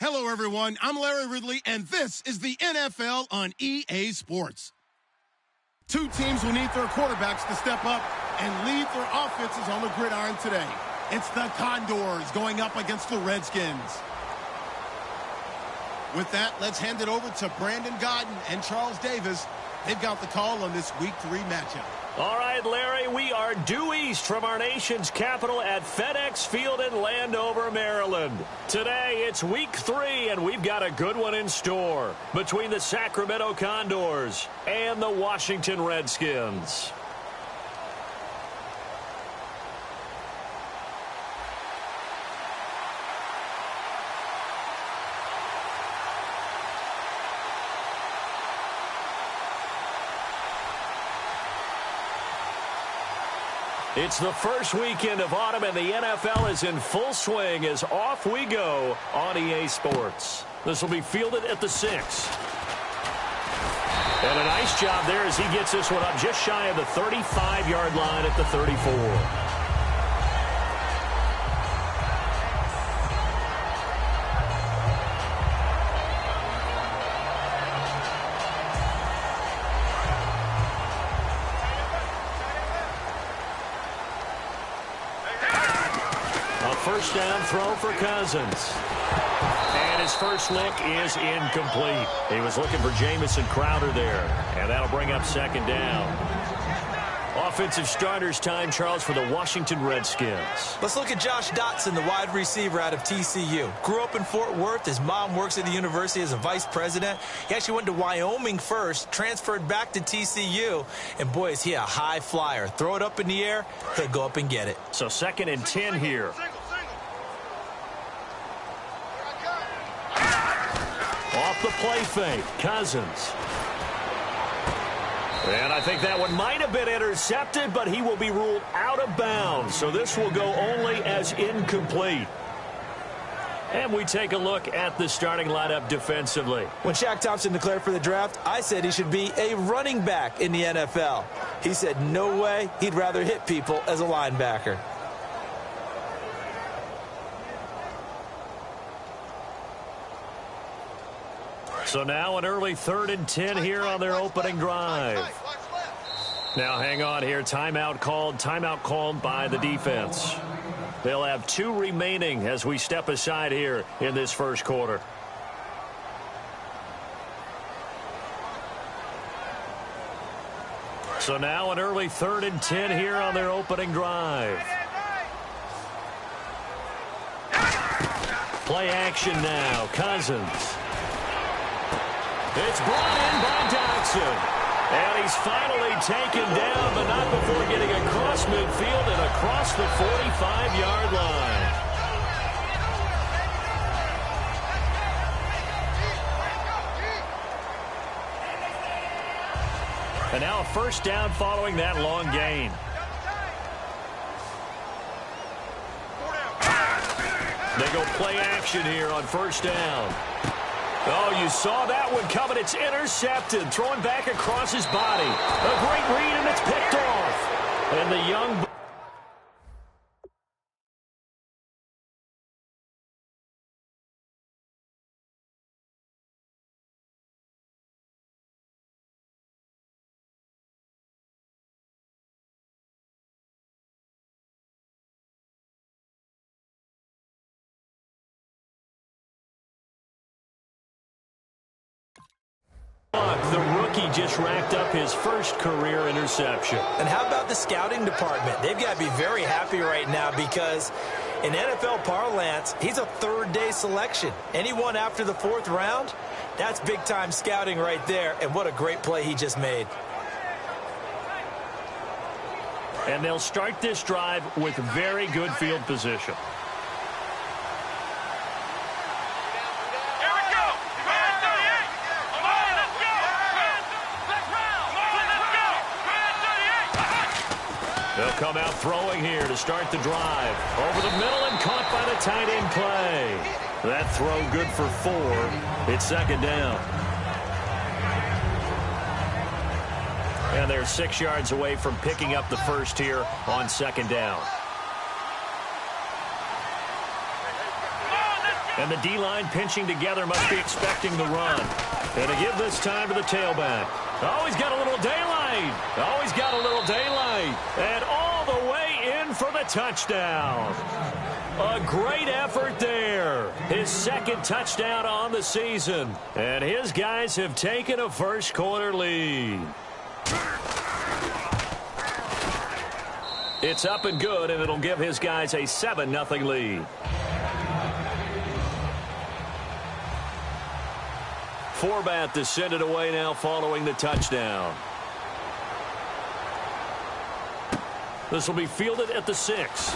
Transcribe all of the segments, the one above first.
Hello, everyone. I'm Larry Ridley, and this is the NFL on EA Sports. Two teams will need their quarterbacks to step up and lead their offenses on the gridiron today. It's the Condors going up against the Redskins. With that, let's hand it over to Brandon Gaudin and Charles Davis. They've got the call on this Week 3 matchup. All right, Larry, we are due east from our nation's capital at FedEx Field in Landover, Maryland. Today, it's Week 3, and we've got a good one in store between the Sacramento Condors and the Washington Redskins. It's the first weekend of autumn, and the NFL is in full swing as off we go on EA Sports. This will be fielded at the 6. And a nice job there as he gets this one up just shy of the 35-yard line at the 34. First down throw for Cousins. And his first look is incomplete. He was looking for Jamison Crowder there. And that'll bring up second down. Offensive starters time, Charles, for the Washington Redskins. Let's look at Josh Dotson, the wide receiver out of TCU. Grew up in Fort Worth. His mom works at the university as a vice president. He actually went to Wyoming first, transferred back to TCU. And, boy, is he a high flyer. Throw it up in the air, he'll go up and get it. So 2nd and 10 here. Off the play fake, Cousins. And I think that one might have been intercepted, but he will be ruled out of bounds. So this will go only as incomplete. And we take a look at the starting lineup defensively. When Shaq Thompson declared for the draft, I said he should be a running back in the NFL. He said no way, he'd rather hit people as a linebacker. So now an early 3rd and 10 here on their opening drive. Now hang on here. Timeout called by the defense. They'll have 2 remaining as we step aside here in this first quarter. So now an early 3rd and 10 here on their opening drive. Play action now. Cousins. It's brought in by Dotson. And he's finally taken down, but not before getting across midfield and across the 45-yard line. And now a first down following that long gain. They go play action here on first down. Oh, you saw that one coming. It's intercepted. Throwing back across his body. A great read, and it's picked off. And the young... The rookie just racked up his first career interception. And how about the scouting department? They've got to be very happy right now because in NFL parlance, he's a third-day selection. Anyone after the 4th round, that's big-time scouting right there. And what a great play he just made. And they'll start this drive with very good field position. They'll come out throwing here to start the drive. Over the middle and caught by the tight end play. That throw good for 4. It's second down. And they're 6 yards away from picking up the first here on second down. And the D-line pinching together must be expecting the run. And to give this time to the tailback. Oh, he's got a little daylight. Oh, he's got a little daylight. And all the way in for the touchdown. A great effort there. His second touchdown on the season. And his guys have taken a first quarter lead. It's up and good, and it'll give his guys a 7-0 lead. Forbath to send it away now following the touchdown. This will be fielded at the 6.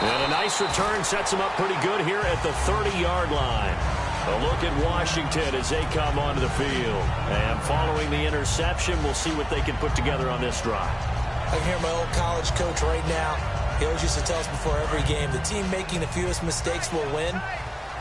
And a nice return sets him up pretty good here at the 30-yard line. A look at Washington as they come onto the field. And following the interception, we'll see what they can put together on this drive. I can hear my old college coach right now. He always used to tell us before every game, the team making the fewest mistakes will win.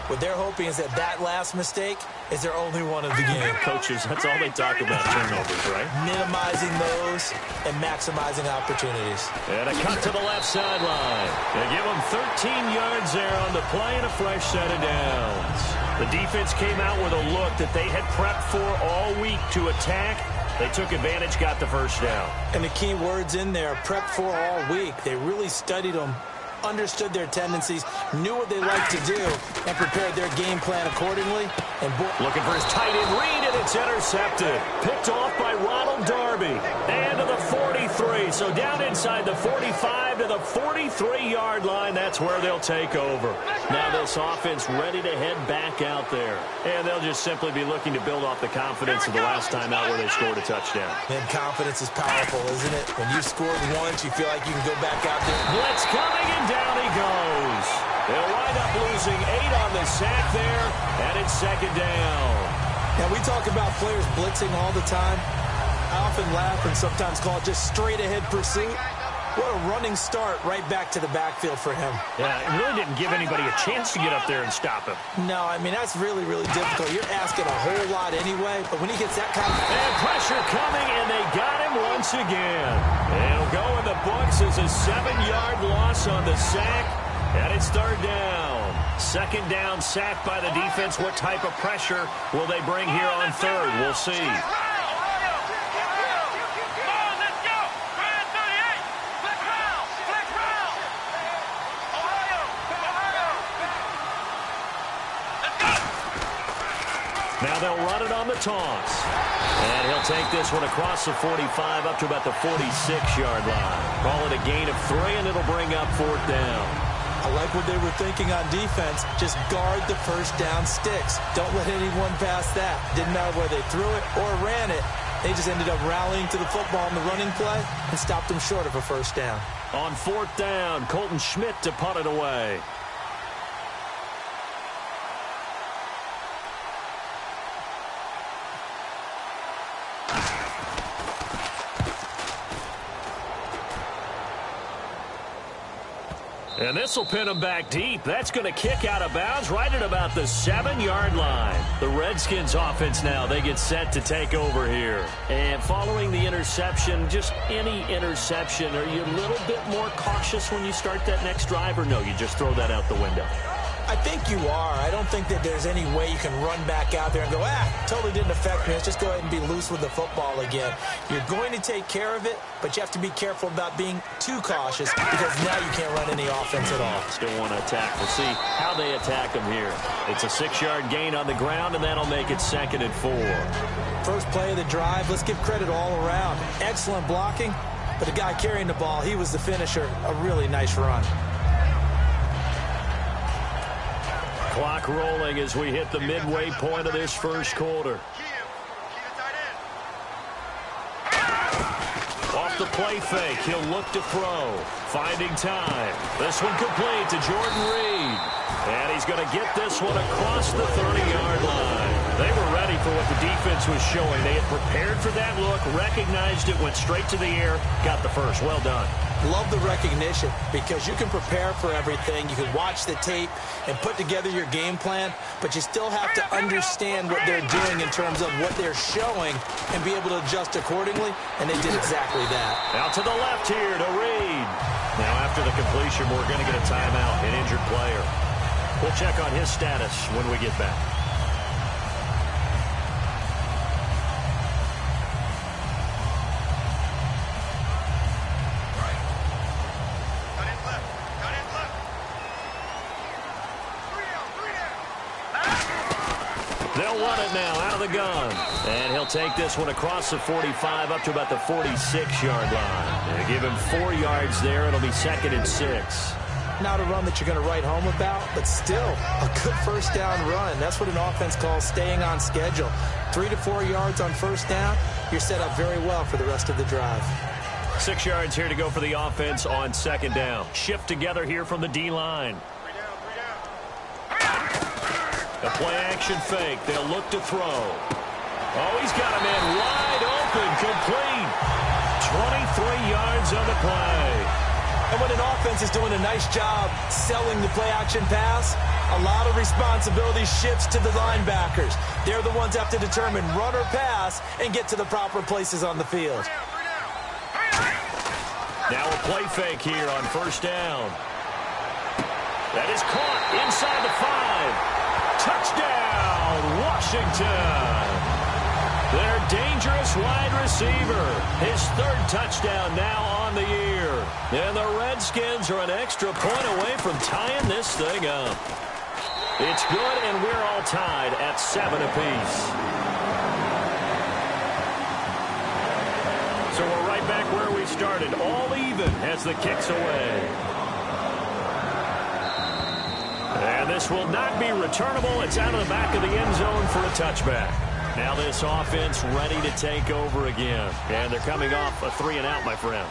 What they're hoping is that last mistake is their only one of the game. Coaches, that's all they talk about, turnovers, right? Minimizing those and maximizing opportunities. And a cut to the left sideline. They give them 13 yards there on the play and a fresh set of downs. The defense came out with a look that they had prepped for all week to attack. They took advantage, got the first down. And the key words in there, prepped for all week. They really studied them, understood their tendencies, knew what they like to do, and prepared their game plan accordingly. And looking for his tight end read, and it's intercepted. Picked off by Ronald Darby. And to the 43. So down inside the 45 to the 43-yard line. That's where they'll take over. Now this offense ready to head back out there. And they'll just simply be looking to build off the confidence of the last time out where they scored a touchdown. And confidence is powerful, isn't it? When you've scored once, you feel like you can go back out there. Blitz coming, and down he goes. They'll wind up losing 8 on the sack there, and it's second down. Now, we talk about players blitzing all the time. I often laugh and sometimes call it just straight-ahead pursuit. What a running start right back to the backfield for him. Yeah, it really didn't give anybody a chance to get up there and stop him. No, I mean, that's really, really difficult. You're asking a whole lot anyway, but when he gets that kind of... And pressure coming, and they got him once again. It'll go in the books as a 7-yard loss on the sack, and it's third down. Second down, sack by the defense. What type of pressure will they bring here on third? We'll see. Now they'll run it on the toss. And he'll take this one across the 45 up to about the 46-yard line. Call it a gain of 3, and it'll bring up fourth down. I like what they were thinking on defense. Just guard the first down sticks. Don't let anyone pass that. Didn't matter whether they threw it or ran it. They just ended up rallying to the football in the running play and stopped them short of a first down. On fourth down, Colton Schmidt to punt it away. And this will pin them back deep. That's going to kick out of bounds right at about the 7-yard line. The Redskins offense now, they get set to take over here. And following the interception, just any interception, are you a little bit more cautious when you start that next drive, or no, you just throw that out the window? I think you are. I don't think that there's any way you can run back out there and go, totally didn't affect me. Let's just go ahead and be loose with the football again. You're going to take care of it, but you have to be careful about being too cautious because now you can't run any offense at all. Still want to attack. We'll see how they attack them here. It's a 6-yard gain on the ground, and that'll make it 2nd and 4. First play of the drive, let's give credit all around. Excellent blocking, but the guy carrying the ball, he was the finisher. A really nice run. Clock rolling as we hit the midway point of this first quarter. Off the play fake, he'll look to throw. Finding time. This one complete to Jordan Reed. And he's going to get this one across the 30-yard line. They were ready for what the defense was showing. They had prepared for that look, recognized it, went straight to the air, got the first. Well done. Love the recognition because you can prepare for everything. You can watch the tape and put together your game plan, but you still have to understand what they're doing in terms of what they're showing and be able to adjust accordingly, and they did exactly that. Out to the left here to Reed. Now after the completion, we're going to get a timeout, an injured player. We'll check on his status when we get back. They'll run it now out of the gun. And he'll take this one across the 45 up to about the 46-yard line. They give him 4 yards there. It'll be 2nd and 6. Not a run that you're going to write home about, but still a good first down run. That's what an offense calls staying on schedule. 3 to 4 yards on first down. You're set up very well for the rest of the drive. 6 yards here to go for the offense on 2nd down. Shift together here from the D-line. A play-action fake. They'll look to throw. Oh, he's got him in wide open, complete. 23 yards on the play. And when an offense is doing a nice job selling the play-action pass, a lot of responsibility shifts to the linebackers. They're the ones that have to determine run or pass and get to the proper places on the field. Now a play fake here on first down. That is caught inside the 5. Touchdown, Washington. Their dangerous wide receiver. His 3rd touchdown now on the year. And the Redskins are an extra point away from tying this thing up. It's good, and we're all tied at 7 apiece. So we're right back where we started, all even as the kick's away. And this will not be returnable. It's out of the back of the end zone for a touchback. Now this offense ready to take over again. And they're coming off a 3-and-out, my friend.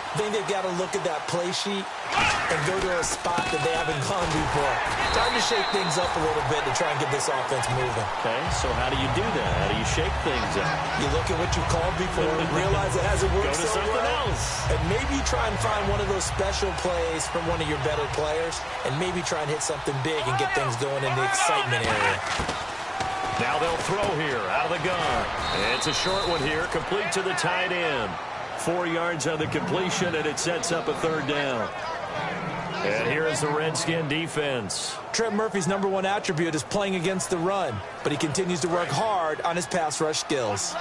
I think they've got to look at that play sheet and go to a spot that they haven't gone before. Time to shake things up a little bit to try and get this offense moving. Okay, so how do you do that? How do you shake things up? You look at what you called before, realize it hasn't worked Go to so something well, else. and maybe try and find one of those special plays from one of your better players, and maybe try and hit something big and get things going in the excitement area. Now they'll throw here out of the gun. It's a short one here, complete to the tight end. 4 yards on the completion, and it sets up a 3rd down. And here is the Redskin defense. Trent Murphy's #1 attribute is playing against the run, but he continues to work hard on his pass rush skills.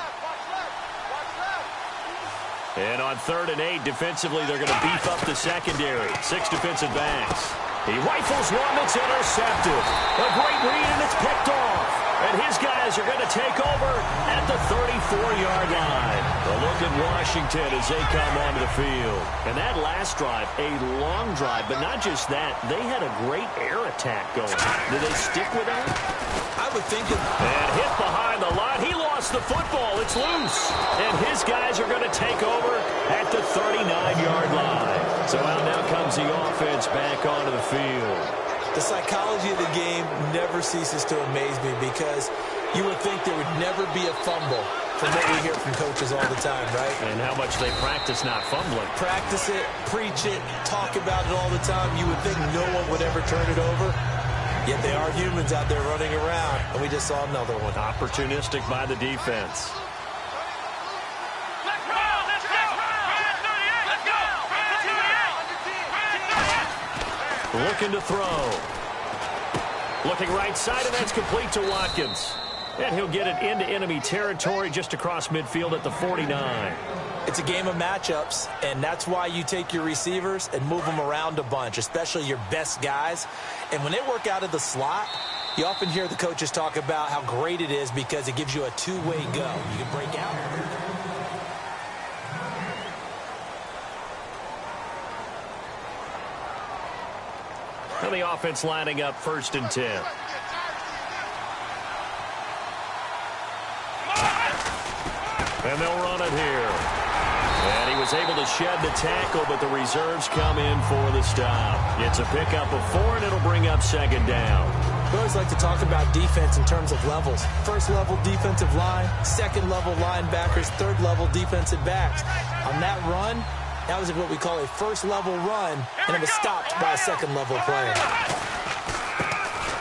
And on 3rd and 8, defensively, they're going to beef up the secondary. 6 defensive backs. He rifles one that's intercepted. A great read, and it's picked off. And his guys are going to take over at the 34-yard line. A look at Washington as they come onto the field. And that last drive, a long drive, but not just that. They had a great air attack going. Did they stick with that? I would think that. And hit behind the line. He lost the football. It's loose. And his guys are going to take over at the 39-yard line. So out now comes the offense back onto the field. The psychology of the game never ceases to amaze me because you would think there would never be a fumble from what we hear from coaches all the time, right? And how much they practice not fumbling. Practice it, preach it, talk about it all the time. You would think no one would ever turn it over. Yet they are humans out there running around, and we just saw another one. Opportunistic by the defense. Looking to throw. Looking right side, and that's complete to Watkins. And he'll get it into enemy territory just across midfield at the 49. It's a game of matchups, and that's why you take your receivers and move them around a bunch, especially your best guys. And when they work out of the slot, you often hear the coaches talk about how great it is because it gives you a two-way go. You can break out. And the offense lining up 1st and 10. And they'll run it here. And he was able to shed the tackle, but the reserves come in for the stop. It's a pickup of 4, and it'll bring up 2nd down. We always like to talk about defense in terms of levels. 1st level defensive line, 2nd level linebackers, 3rd level defensive backs. On that run, that was what we call a 1st level run, and it was stopped by a 2nd level player.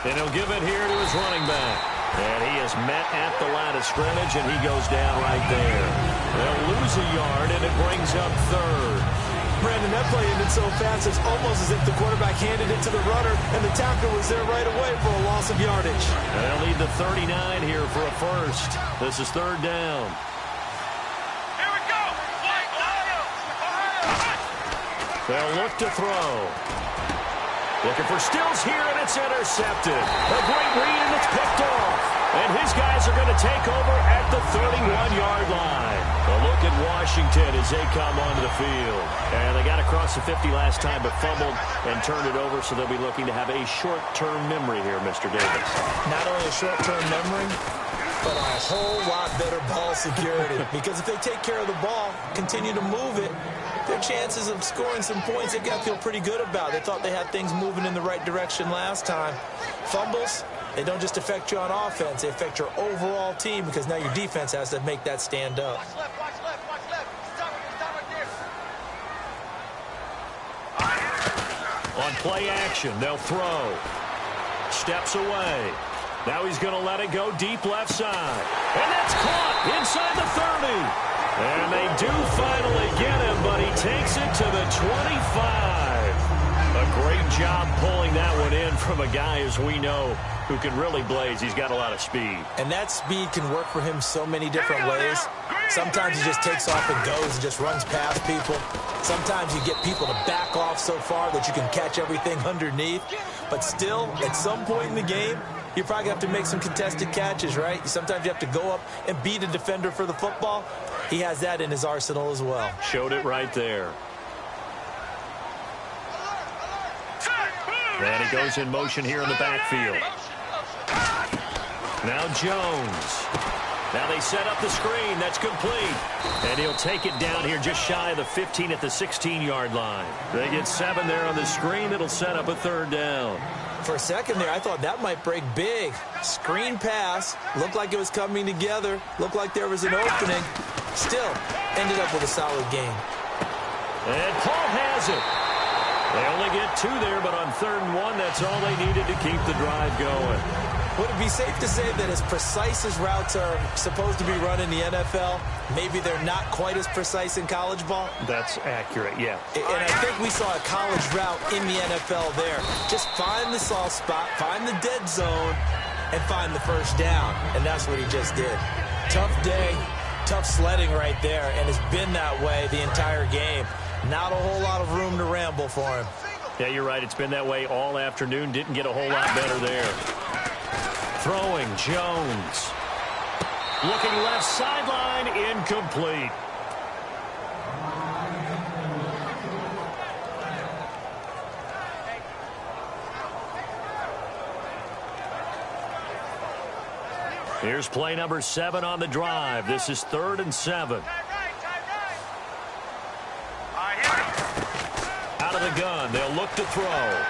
And he'll give it here to his running back. And he is met at the line of scrimmage, and he goes down right there. They'll lose a yard, and it brings up 3rd. Brandon, that play ended so fast, it's almost as if the quarterback handed it to the runner, and the tackle was there right away for a loss of yardage. They'll lead the 39 here for a first. This is third down. Here we go. They'll look to throw. Looking for Stills here, and it's intercepted. A great read, and it's picked off. And his guys are going to take over at the 31-yard line. A look at Washington as they come onto the field. And they got across the 50 last time, but fumbled and turned it over, so they'll be looking to have a short-term memory here, Mr. Davis. Not only a short-term memory, but a whole lot better ball security. Because if they take care of the ball, continue to move it, their chances of scoring some points, they've got to feel pretty good about. They thought they had things moving in the right direction last time. Fumbles, they don't just affect you on offense, they affect your overall team because now your defense has to make that stand up. Watch left, watch left, watch left. Stop right there. On play action, they'll throw. Steps away. Now he's going to let it go deep left side. And that's caught inside the 30. And they do finally get him, but he takes it to the 25. A great job pulling that one in from a guy, as we know, who can really blaze. He's got a lot of speed. And that speed can work for him so many different ways. Sometimes he just takes off and goes and just runs past people. Sometimes you get people to back off so far that you can catch everything underneath. But still, at some point in the game, you probably have to make some contested catches, right? Sometimes you have to go up and beat a defender for the football. He has that in his arsenal as well. Showed it right there. And he goes in motion here in the backfield. Now Jones. Now they set up the screen. That's complete. And he'll take it down here just shy of the 15 at the 16-yard line. They get 7 there on the screen. It'll set up a third down. For a second there, I thought that might break big. Screen pass. Looked like it was coming together. Looked like there was an opening. Still, ended up with a solid game. And Paul has it. They only get 2 there, but on 3rd and 1, that's all they needed to keep the drive going. Would it be safe to say that as precise as routes are supposed to be run in the NFL, maybe they're not quite as precise in college ball? That's accurate, yeah. And I think we saw a college route in the NFL there. Just find the soft spot, find the dead zone, and find the first down. And that's what he just did. Tough day, tough sledding right there, and it's been that way the entire game. Not a whole lot of room to ramble for him. Yeah, you're right. It's been that way all afternoon. Didn't get a whole lot better there. Throwing, Jones. Looking left sideline, incomplete. Here's play number 7 on the drive. This is 3rd and 7. Out of the gun, they'll look to throw.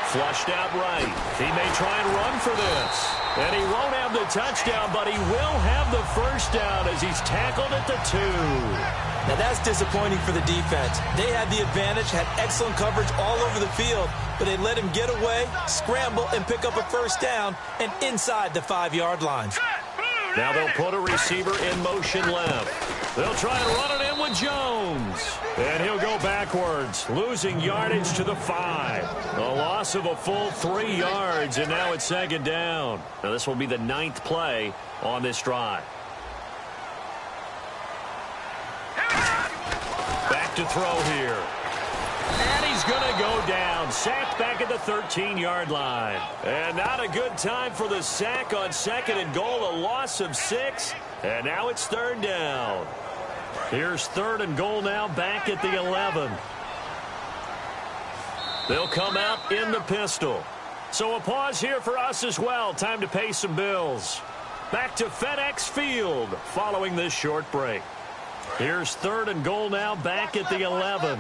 Flushed out right. He may try and run for this. And he won't have the touchdown, but he will have the first down as he's tackled at the 2. Now that's disappointing for the defense. They had the advantage, had excellent coverage all over the field, but they let him get away, scramble, and pick up a first down, and inside the 5-yard line. Now they'll put a receiver in motion left. They'll try and run it in with Jones. And he'll go backwards, losing yardage to the 5. A loss of a full 3 yards, and now it's 2nd down. Now this will be the 9th play on this drive. Back to throw here. And he's going to go down. Sacked back at the 13-yard line. And not a good time for the sack on 2nd and goal. A loss of 6. And now it's 3rd down. Here's 3rd and goal now back at the 11. They'll come out in the pistol. So a pause here for us as well. Time to pay some bills. Back to FedEx Field following this short break. Here's 3rd and goal now back at the 11.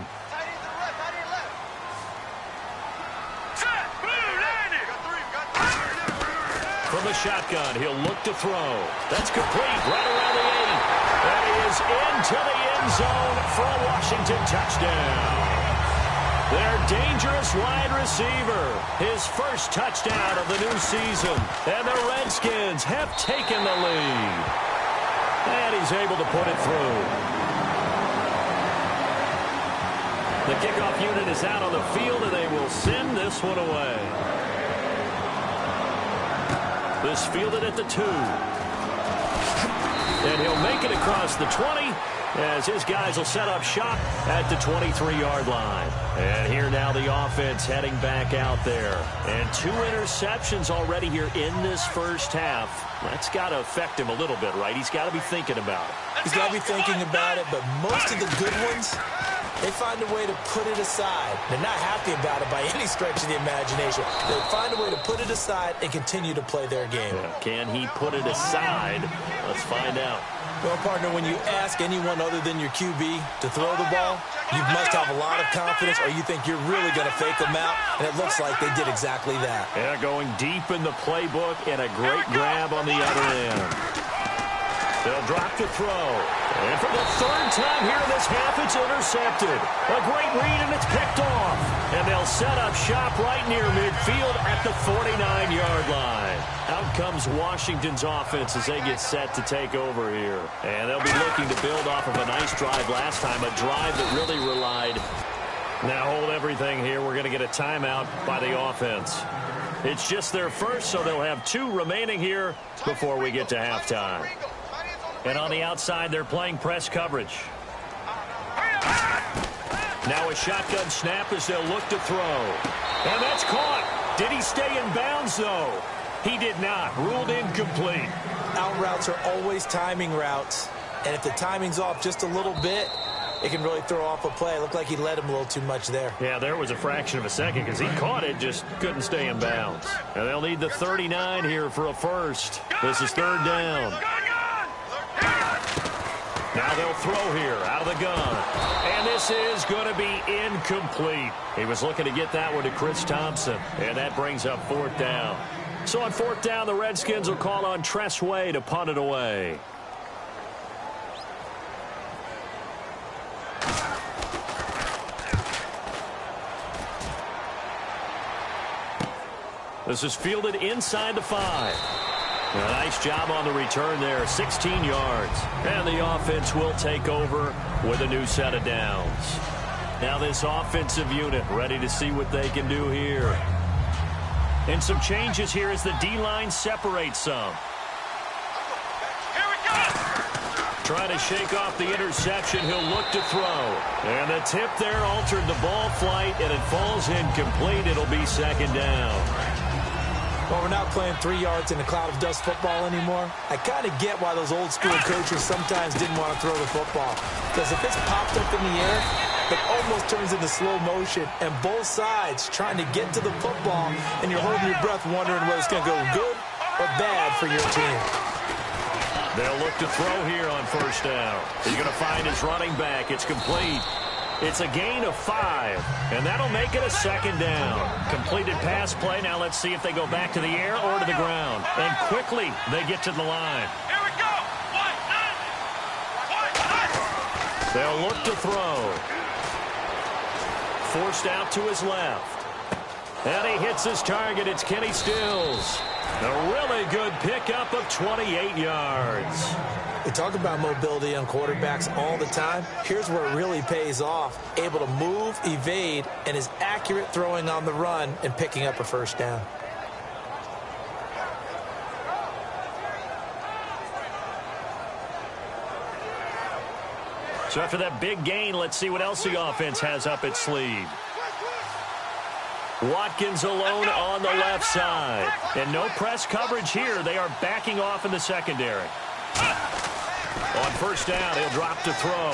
From the shotgun, he'll look to throw. That's complete right around the 8. And he is into the end zone for a Washington touchdown. Their dangerous wide receiver, his first touchdown of the new season. And the Redskins have taken the lead. And he's able to put it through. The kickoff unit is out on the field, and they will send this one away. This fielded at the 2. And he'll make it across the 20 as his guys will set up shop at the 23-yard line. And here now the offense heading back out there. And 2 interceptions already here in this first half. That's got to affect him a little bit, right? He's got to be thinking about it. He's got to be thinking about it, but most of the good ones, they find a way to put it aside. They're not happy about it by any stretch of the imagination. They find a way to put it aside and continue to play their game. Yeah. Can he put it aside? Let's find out. Well, partner, when you ask anyone other than your QB to throw the ball, you must have a lot of confidence or you think you're really going to fake them out, and it looks like they did exactly that. Yeah, going deep in the playbook and a great grab on the other end. They'll drop to throw. And for the 3rd time here in this half, it's intercepted. A great read, and it's picked off. And they'll set up shop right near midfield at the 49-yard line. Out comes Washington's offense as they get set to take over here. And they'll be looking to build off of a nice drive last time, a drive that really relied. Now hold everything here. We're going to get a timeout by the offense. It's just their first, so they'll have 2 remaining here before we get to halftime. And on the outside, they're playing press coverage. Now a shotgun snap as they'll look to throw. And that's caught. Did he stay in bounds, though? He did not. Ruled incomplete. Out routes are always timing routes. And if the timing's off just a little bit, it can really throw off a play. It looked like he led him a little too much there. Yeah, there was a fraction of a second because he caught it, just couldn't stay in bounds. And they'll need the 39 here for a first. This is 3rd down. Now they'll throw here out of the gun. And this is going to be incomplete. He was looking to get that one to Chris Thompson. And that brings up 4th down. So on 4th down, the Redskins will call on Tress Way to punt it away. This is fielded inside the 5. A nice job on the return there, 16 yards. And the offense will take over with a new set of downs. Now this offensive unit ready to see what they can do here. And some changes here as the D-line separates some. Here we go! Trying to shake off the interception. He'll look to throw. And the tip there altered the ball flight, and it falls incomplete. It'll be 2nd down. Well, we're not playing 3 yards in a cloud of dust football anymore. I kind of get why those old school coaches sometimes didn't want to throw the football. Because if it's popped up in the air, it almost turns into slow motion. And both sides trying to get to the football, and you're holding your breath wondering whether it's going to go good or bad for your team. They'll look to throw here on 1st down. He's going to find his running back. It's complete. It's a gain of 5, and that'll make it a 2nd down. Completed pass play. Now let's see if they go back to the air or to the ground. And quickly, they get to the line. Here we go! They'll look to throw. Forced out to his left. And he hits his target. It's Kenny Stills. A really good pickup of 28 yards. We talk about mobility on quarterbacks all the time. Here's where it really pays off. Able to move, evade, and is accurate throwing on the run and picking up a 1st down. So after that big gain, let's see what else the offense has up its sleeve. Watkins alone on the left side. And no press coverage here. They are backing off in the secondary. On 1st down, he'll drop to throw.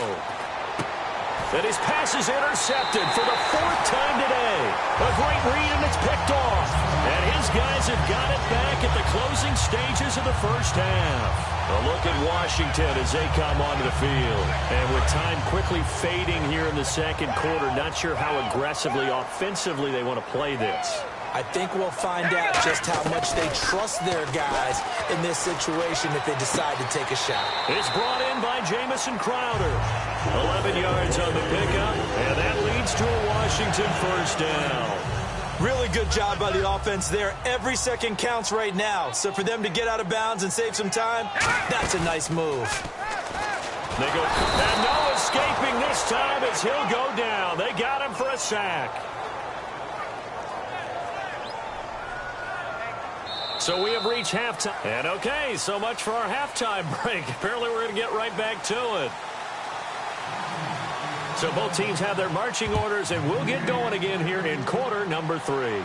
And his pass is intercepted for the 4th time today. A great read, and it's picked off. And his guys have got it back at the closing stages of the first half. A look at Washington as they come onto the field. And with time quickly fading here in the 2nd quarter, not sure how aggressively, offensively they want to play this. I think we'll find out just how much they trust their guys in this situation if they decide to take a shot. It's brought in by Jamison Crowder. 11 yards on the pickup, and that leads to a Washington 1st down. Really good job by the offense there. Every second counts right now. So for them to get out of bounds and save some time, that's a nice move. They go, and no escaping this time as he'll go down. They got him for a sack. So we have reached halftime. And okay, so much for our halftime break. Apparently we're going to get right back to it. So both teams have their marching orders, and we'll get going again here in quarter number 3.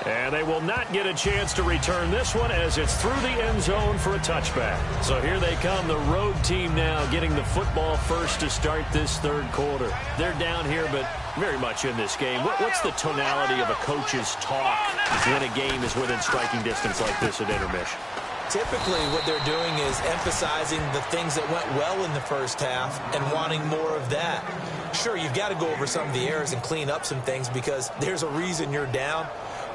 And they will not get a chance to return this one as it's through the end zone for a touchback. So here they come, the road team now getting the football first to start this third quarter. They're down here, but very much in this game. What's the tonality of a coach's talk when a game is within striking distance like this at intermission? Typically, what they're doing is emphasizing the things that went well in the first half and wanting more of that. Sure, you've got to go over some of the errors and clean up some things because there's a reason you're down.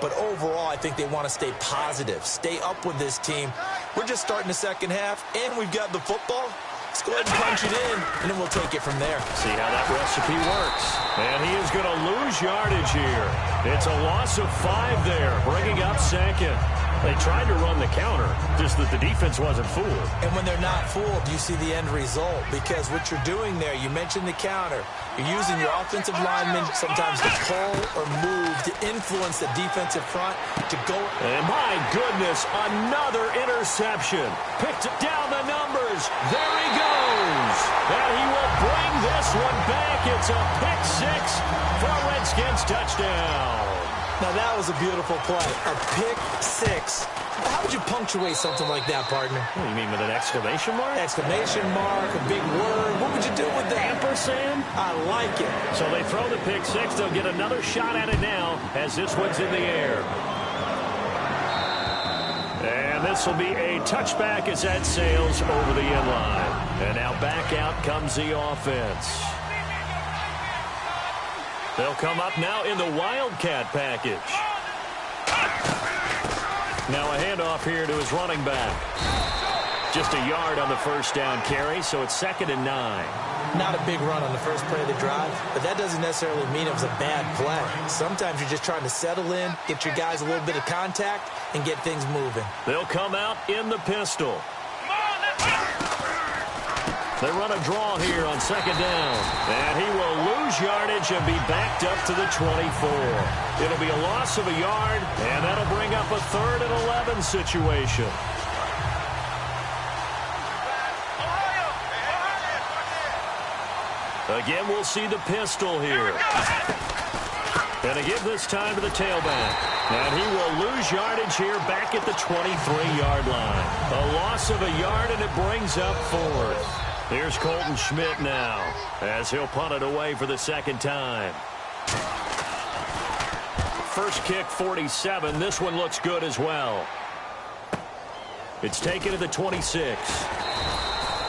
But overall, I think they want to stay positive, stay up with this team. We're just starting the second half, and we've got the football. Let's go ahead and punch it in, and then we'll take it from there. See how that recipe works. And he is going to lose yardage here. It's a loss of 5 there, bringing up second. They tried to run the counter, just that the defense wasn't fooled. And when they're not fooled, you see the end result. Because what you're doing there, you mentioned the counter. You're using your offensive linemen sometimes to pull or move to influence the defensive front to go. And my goodness, another interception. Picked down the numbers. There he goes. And he will bring this one back. It's a pick 6 for a Redskins touchdown. Now, that was a beautiful play. A pick 6. How would you punctuate something like that, partner? What do you mean, with an exclamation mark? Exclamation mark, a big word. What would you do with that? Ampersand? I like it. So they throw the pick 6. They'll get another shot at it now as this one's in the air. And this will be a touchback as that sails over the end line. And now back out comes the offense. They'll come up now in the Wildcat package. Now a handoff here to his running back. Just a yard on the first down carry, so it's 2nd and 9. Not a big run on the first play of the drive, but that doesn't necessarily mean it was a bad play. Sometimes you're just trying to settle in, get your guys a little bit of contact, and get things moving. They'll come out in the pistol. They run a draw here on 2nd down. And he will lose yardage and be backed up to the 24. It'll be a loss of a yard, and that'll bring up a 3rd and 11 situation. Again, we'll see the pistol here. And again this time to the tailback. And he will lose yardage here back at the 23-yard line. A loss of a yard, and it brings up 4th. Here's Colton Schmidt now as he'll punt it away for the 2nd time. First kick, 47. This one looks good as well. It's taken to the 26.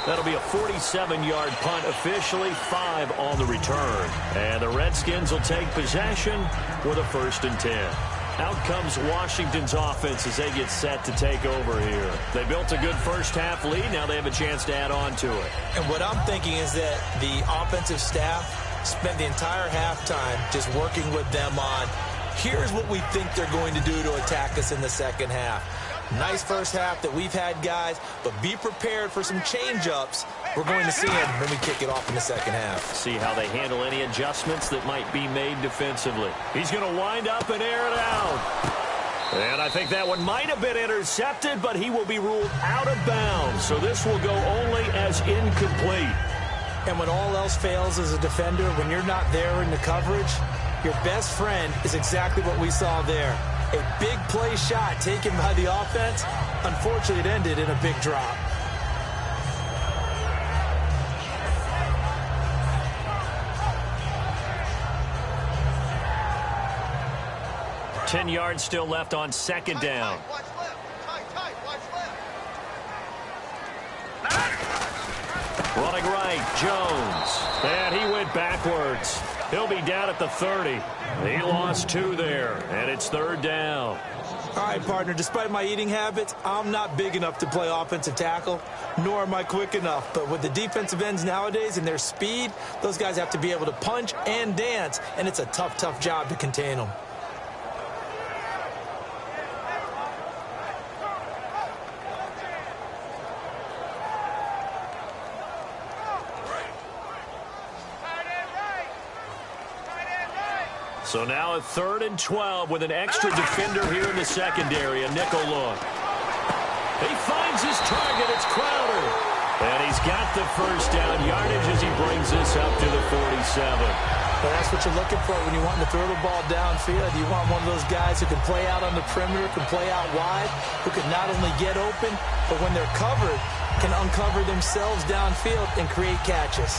That'll be a 47-yard punt, officially 5 on the return. And the Redskins will take possession with a 1st and 10. Out comes Washington's offense as they get set to take over here. They built a good first half lead. Now they have a chance to add on to it. And what I'm thinking is that the offensive staff spent the entire halftime just working with them on, here's what we think they're going to do to attack us in the second half. Nice first half that we've had, guys, but be prepared for some change-ups. We're going to see them when we kick it off in the second half. See how they handle any adjustments that might be made defensively. He's going to wind up and air it out. And I think that one might have been intercepted, but he will be ruled out of bounds. So this will go only as incomplete. And when all else fails as a defender, when you're not there in the coverage, your best friend is exactly what we saw there. A big play shot taken by the offense. Unfortunately, it ended in a big drop. Ten yards still left on 2nd down. Watch left. Tight. Watch left. Running right, Jones. And he went backwards. He'll be down at the 30. He lost 2 there, and it's 3rd down. All right, partner, despite my eating habits, I'm not big enough to play offensive tackle, nor am I quick enough. But with the defensive ends nowadays and their speed, those guys have to be able to punch and dance, and it's a tough job to contain them. So now a 3rd and 12 with an extra defender here in the secondary, a nickel look. He finds his target. It's Crowder. And he's got the first down yardage as he brings this up to the 47. Well, that's what you're looking for when you want to throw the ball downfield. You want one of those guys who can play out on the perimeter, can play out wide, who can not only get open, but when they're covered, can uncover themselves downfield and create catches.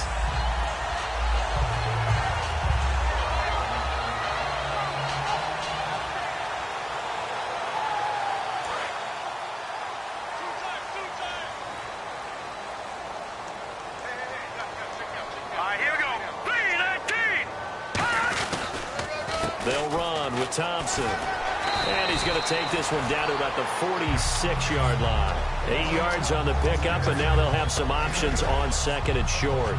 They'll run with Thompson. And he's going to take this one down to about the 46-yard line. 8 yards on the pickup, and now they'll have some options on 2nd and short.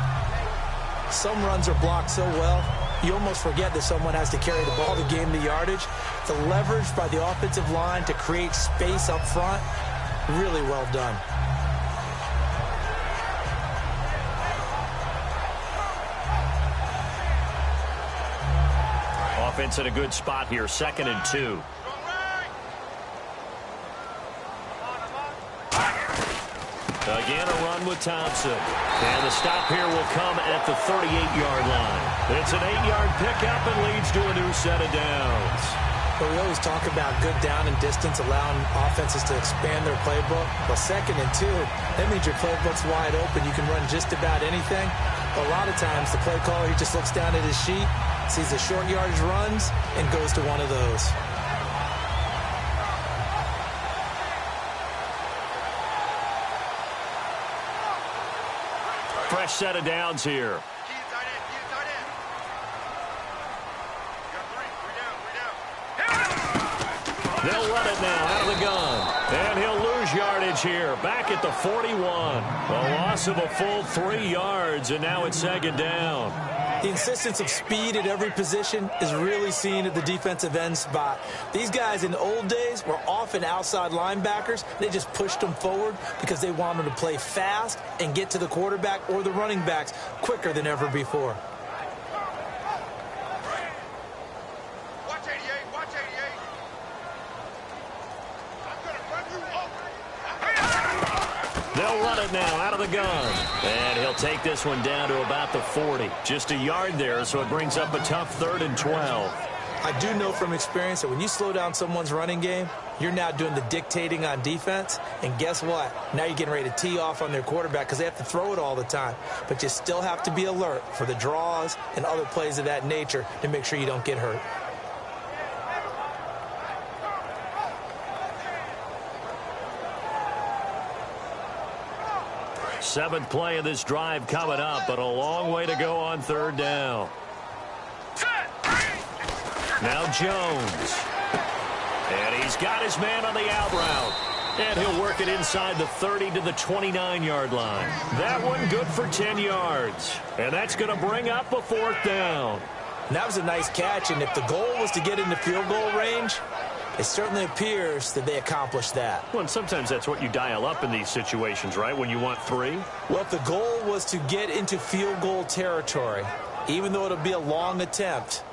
Some runs are blocked so well, you almost forget that someone has to carry the ball to gain the yardage. The leverage by the offensive line to create space up front, really well done. Offense in a good spot here, 2nd and 2. Again, a run with Thompson. And the stop here will come at the 38-yard line. It's an 8-yard pickup and leads to a new set of downs. But we always talk about good down and distance, allowing offenses to expand their playbook. Well, 2nd and 2, that means your playbook's wide open. You can run just about anything. But a lot of times, the play caller, he just looks down at his sheet, sees the short yardage runs, and goes to one of those. Fresh set of downs here. They'll run it now out of the gun. And he'll lose yardage here. Back at the 41. A loss of a full 3 yards, and now it's 2nd down. The insistence of speed at every position is really seen at the defensive end spot. These guys in the old days were often outside linebackers. They just pushed them forward because they wanted to play fast and get to the quarterback or the running backs quicker than ever before. Watch 88, watch 88. I'm going to run you over. They'll run it now out of the gun. And he'll take this one down to about the 40. Just a yard there, so it brings up a tough 3rd and 12. I do know from experience that when you slow down someone's running game, you're now doing the dictating on defense. And guess what? Now you're getting ready to tee off on their quarterback because they have to throw it all the time. But you still have to be alert for the draws and other plays of that nature to make sure you don't get hurt. Seventh play of this drive coming up, but a long way to go on 3rd down. Now Jones. And he's got his man on the out route. And he'll work it inside the 30 to the 29-yard line. That one good for 10 yards. And that's going to bring up a 4th down. And that was a nice catch, and if the goal was to get into field goal range, it certainly appears that they accomplished that. Well, and sometimes that's what you dial up in these situations, right, when you want 3? Well, if the goal was to get into field goal territory, even though it'll be a long attempt,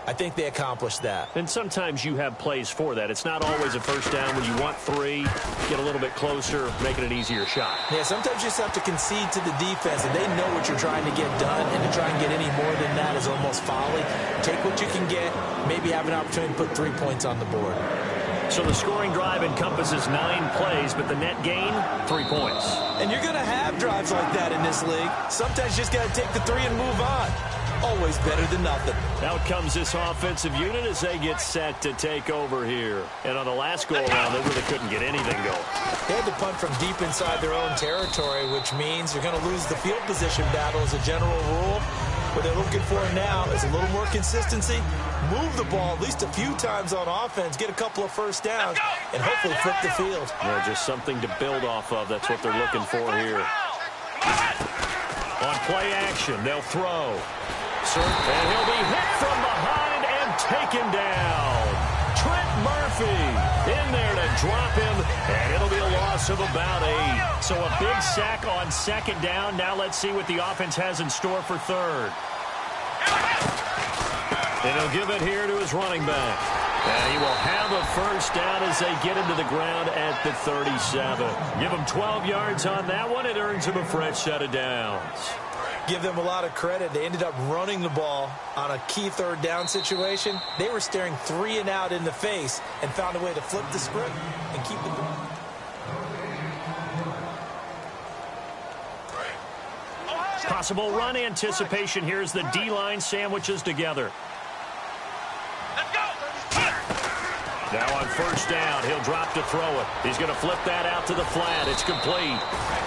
I think they accomplished that. And sometimes you have plays for that. It's not always a first down when you want 3, get a little bit closer, making an easier shot. Yeah, sometimes you just have to concede to the defense, and they know what you're trying to get done, and to try and get any more than that is almost folly. Take what you can get, maybe have an opportunity to put 3 points on the board. So the scoring drive encompasses 9 plays, but the net gain, 3 points. And you're going to have drives like that in this league. Sometimes you just got to take the 3 and move on. Always better than nothing. Out comes this offensive unit as they get set to take over here. And on the last go-around, they really couldn't get anything going. They had to punt from deep inside their own territory, which means you're going to lose the field position battle as a general rule. What they're looking for now is a little more consistency, move the ball at least a few times on offense, get a couple of first downs, and hopefully flip the field. Yeah, just something to build off of. That's what they're looking for here. On play action, they'll throw. And he'll be hit from behind and taken down. Trent Murphy in there to drop him, and it'll be a loss of about 8. So a big sack on 2nd down. Now let's see what the offense has in store for 3rd. And he'll give it here to his running back. And he will have a first down as they get into the ground at the 37. Give him 12 yards on that one. It earns him a fresh set of downs. Give them a lot of credit. They ended up running the ball on a key third down situation. They were staring 3 and out in the face and found a way to flip the script and keep it going. Possible run anticipation. Here's the D-line sandwiches together. Now on first down, he'll drop to throw it. He's going to flip that out to the flat. It's complete.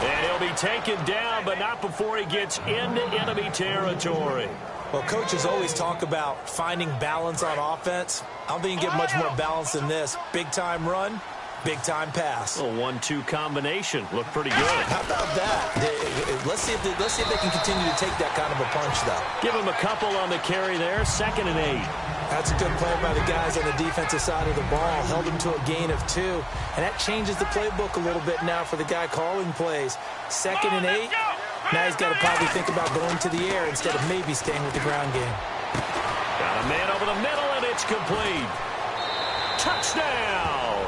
And he'll be taken down, but not before he gets into enemy territory. Well, coaches always talk about finding balance on offense. I don't think you get much more balance than this. Big-time run, big-time pass. A 1-2 combination. Looked pretty good. How about that? Let's see if they can continue to take that kind of a punch, though. Give him a couple on the carry there. 2nd and 8. That's a good play by the guys on the defensive side of the ball. Held him to a gain of 2. And that changes the playbook a little bit now for the guy calling plays. 2nd and 8. Now he's got to probably think about going to the air instead of maybe staying with the ground game. Got a man over the middle, and it's complete. Touchdown!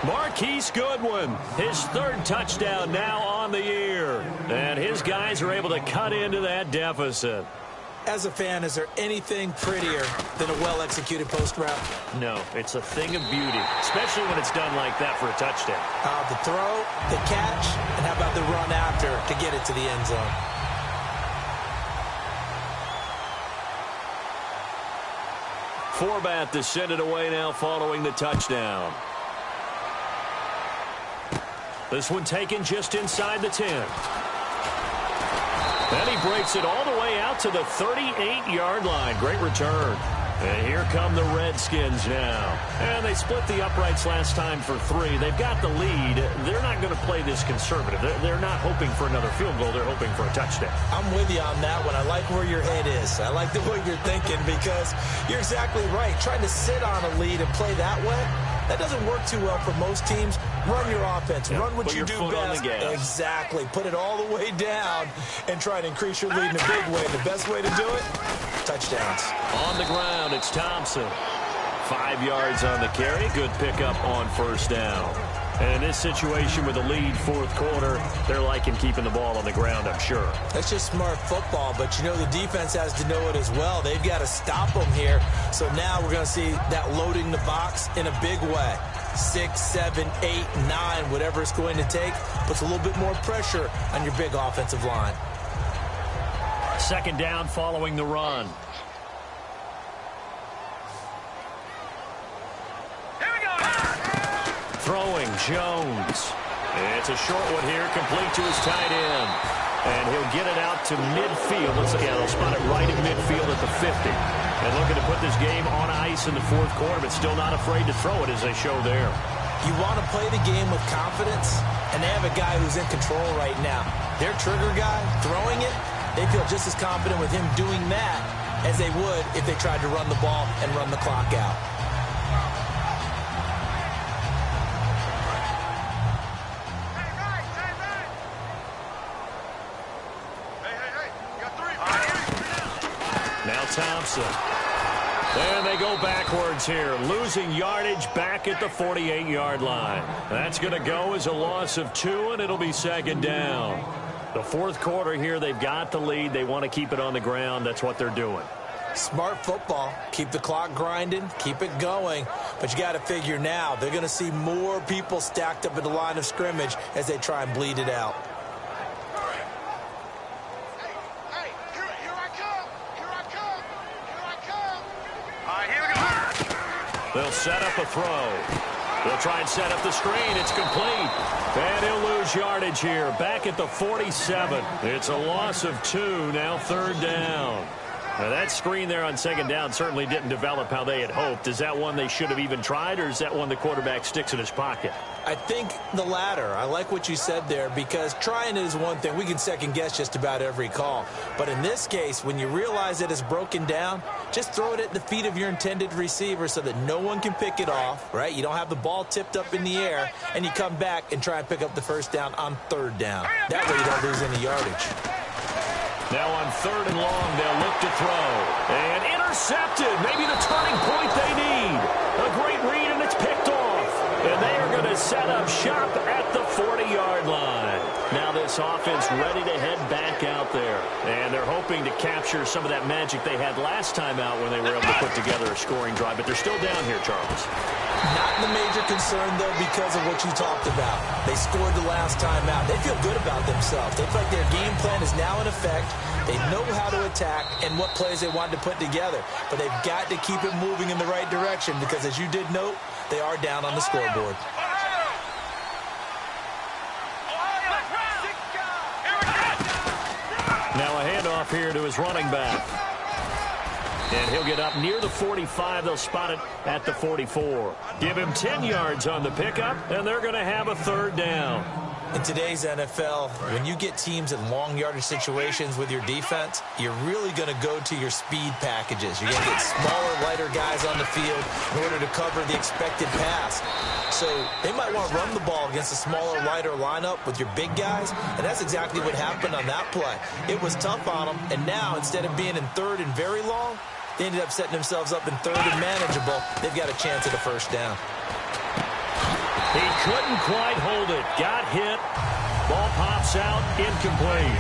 Marquise Goodwin, his 3rd touchdown now on the year. And his guys are able to cut into that deficit. As a fan, is there anything prettier than a well-executed post route? No, it's a thing of beauty, especially when it's done like that for a touchdown. The throw, the catch, and how about the run after to get it to the end zone? Forbath to send it away now following the touchdown. This one taken just inside the 10. And he breaks it all the way out to the 38-yard line. Great return. And here come the Redskins now. And they split the uprights last time for 3. They've got the lead. They're not going to play this conservative. They're not hoping for another field goal. They're hoping for a touchdown. I'm with you on that one. I like where your head is. I like the way you're thinking because you're exactly right. Trying to sit on a lead and play that way, that doesn't work too well for most teams. Run your offense. Run what you do best. Exactly. Put it all the way down and try to increase your lead in a big way. The best way to do it, touchdowns. On the ground, it's Thompson. 5 yards on the carry. Good pickup on first down. And in this situation with a lead 4th quarter, they're liking keeping the ball on the ground, I'm sure. That's just smart football, but you know the defense has to know it as well. They've got to stop them here. So now we're going to see that loading the box in a big way. 6, 7, 8, 9, whatever it's going to take, puts a little bit more pressure on your big offensive line. 2nd down following the run. Throwing, Jones. It's a short one here, complete to his tight end. And he'll get it out to midfield. Let's look at it. He'll spot it right in midfield at the 50. And looking to put this game on ice in the 4th quarter, but still not afraid to throw it as they show there. You want to play the game with confidence, and they have a guy who's in control right now. Their trigger guy, throwing it, they feel just as confident with him doing that as they would if they tried to run the ball and run the clock out. Thompson. And they go backwards here, losing yardage back at the 48-yard line. That's going to go as a loss of 2, and it'll be 2nd down. The 4th quarter here, they've got the lead. They want to keep it on the ground. That's what they're doing. Smart football. Keep the clock grinding. Keep it going. But you got to figure now, they're going to see more people stacked up at the line of scrimmage as they try and bleed it out. They'll set up a throw. They'll try and set up the screen. It's complete. And he'll lose yardage here. Back at the 47. It's a loss of 2. Now 3rd down. Now that screen there on 2nd down certainly didn't develop how they had hoped. Is that one they should have even tried, or is that one the quarterback sticks in his pocket? I think the latter. I like what you said there because trying it is one thing. We can second guess just about every call. But in this case, when you realize it is broken down, just throw it at the feet of your intended receiver so that no one can pick it off, right? You don't have the ball tipped up in the air, and you come back and try and pick up the first down on 3rd down. That way you don't lose any yardage. Now on 3rd and long, they'll look to throw. And intercepted. Maybe the turning point they need. A great read, and it's picked off. And they are going to set up shop at the 40-yard line. Now this offense ready to head back out there. And they're hoping to capture some of that magic they had last time out when they were able to put together a scoring drive. But they're still down here, Charles. Not the major concern, though, because of what you talked about. They scored the last time out. They feel good about themselves. They feel like their game plan is now in effect. They know how to attack and what plays they want to put together. But they've got to keep it moving in the right direction because, as you did note, they are down on the scoreboard. Now a handoff here to his running back. And he'll get up near the 45. They'll spot it at the 44. Give him 10 yards on the pickup, and they're going to have a 3rd down. In today's NFL, when you get teams in long yardage situations with your defense, you're really going to go to your speed packages. You're going to get smaller, lighter guys on the field in order to cover the expected pass. So they might want to run the ball against a smaller, lighter lineup with your big guys, and that's exactly what happened on that play. It was tough on them, and now instead of being in 3rd and very long, they ended up setting themselves up in 3rd and manageable. They've got a chance at a 1st down. He couldn't quite hold it. Got hit. Ball pops out. Incomplete.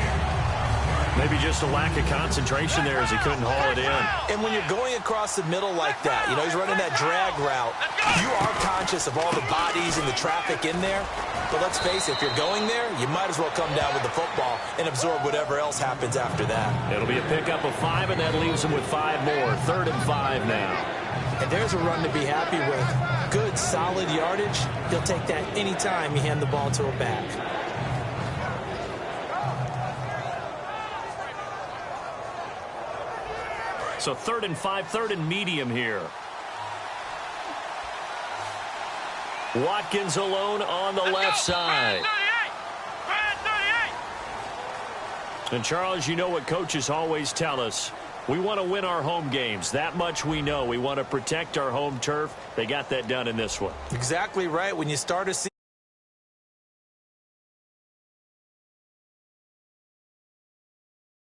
Maybe just a lack of concentration there as he couldn't haul it in. And when you're going across the middle like that, you know, he's running that drag route, you are conscious of all the bodies and the traffic in there. But let's face it, if you're going there, you might as well come down with the football and absorb whatever else happens after that. It'll be a pickup of 5, and that leaves him with 5 more. 3rd and 5 now. And there's a run to be happy with. Good, solid yardage. He'll take that anytime you hand the ball to a back. So 3rd and 5, 3rd and medium here. Watkins alone on the left side. And Charles, you know what coaches always tell us. We want to win our home games. That much we know. We want to protect our home turf. They got that done in this one. Exactly right. When you start a season,